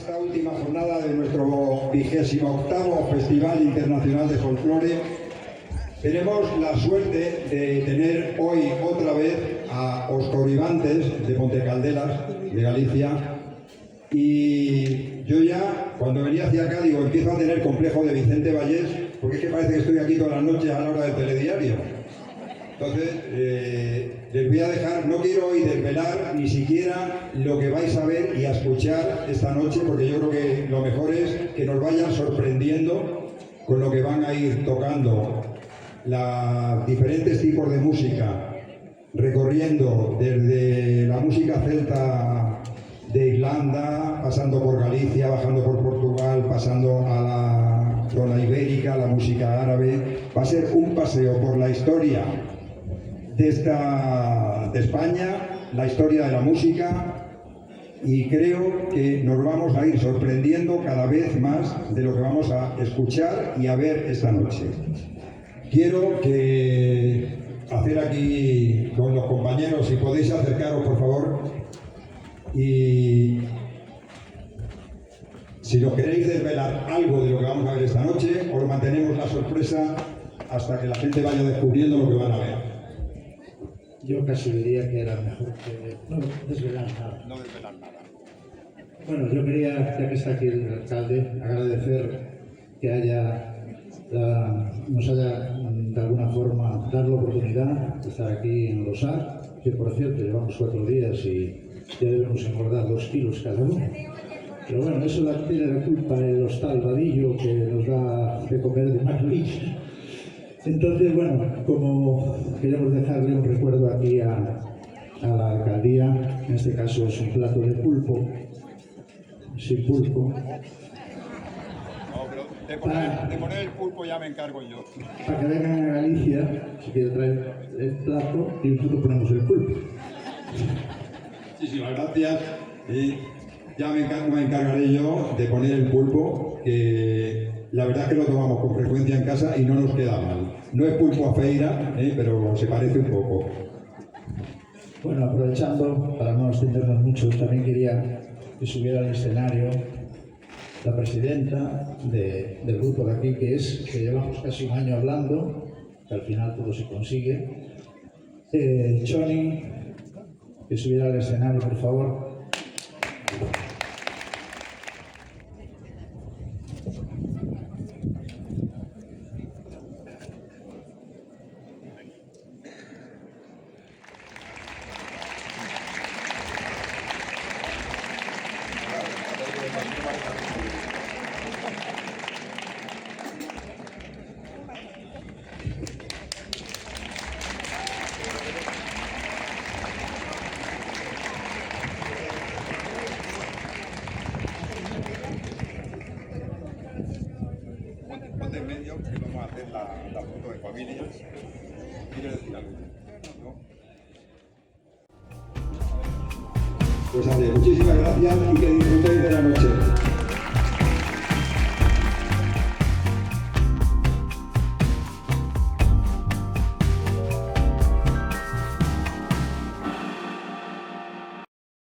esta última jornada de nuestro 28º Festival Internacional de Folclore. Tenemos la suerte de tener hoy otra vez a Os Coribantes de Montecaldelas, de Galicia, y yo ya, cuando venía hacia acá, digo, empiezo a tener complejo de Vicente Vallés, porque es que parece que estoy aquí todas las noches a la hora del telediario. Entonces, les voy a dejar, no quiero hoy desvelar ni siquiera lo que vais a ver y a escuchar esta noche, porque yo creo que lo mejor es que nos vayan sorprendiendo con lo que van a ir tocando los diferentes tipos de música, recorriendo desde la música celta de Irlanda, pasando por Galicia, bajando por Portugal, pasando a la zona ibérica, la música árabe. Va a ser un paseo por la historia de España, la historia de la música, y creo que nos vamos a ir sorprendiendo cada vez más de lo que vamos a escuchar y a ver esta noche. Quiero hacer aquí con los compañeros, si podéis acercaros por favor, y si nos queréis desvelar algo de lo que vamos a ver esta noche, os mantenemos la sorpresa hasta que la gente vaya descubriendo lo que van a ver. Yo casi diría que era mejor que no desvelar nada. No desvelar nada. Bueno, yo quería, ya que está aquí el alcalde, agradecer que nos haya de alguna forma dado la oportunidad de estar aquí en Losar, que por cierto llevamos 4 días y ya debemos engordar 2 kilos cada uno. Pero bueno, eso tiene la culpa el hostal Vadillo, que nos da de comer de maravilla. Entonces, bueno, como queremos dejarle un recuerdo aquí a la alcaldía, en este caso es un plato de pulpo, sin pulpo. No, pero de poner el pulpo ya me encargo yo. Para que vengan a Galicia, si quieren traer el plato y nosotros ponemos el pulpo. Muchísimas gracias. Y ya me encargaré yo de poner el pulpo, que la verdad es que lo tomamos con frecuencia en casa y no nos queda mal. No es pulpo a feira, pero se parece un poco. Bueno, aprovechando, para no extendernos mucho, también quería que subiera al escenario la presidenta del grupo de aquí, que llevamos casi un año hablando, que al final todo se consigue. Choni, que subiera al escenario, por favor. Ponte en medio, que vamos a hacer la foto de familia. Quiero decir algo, ¿no? Pues muchísimas gracias y que disfrutéis de la noche.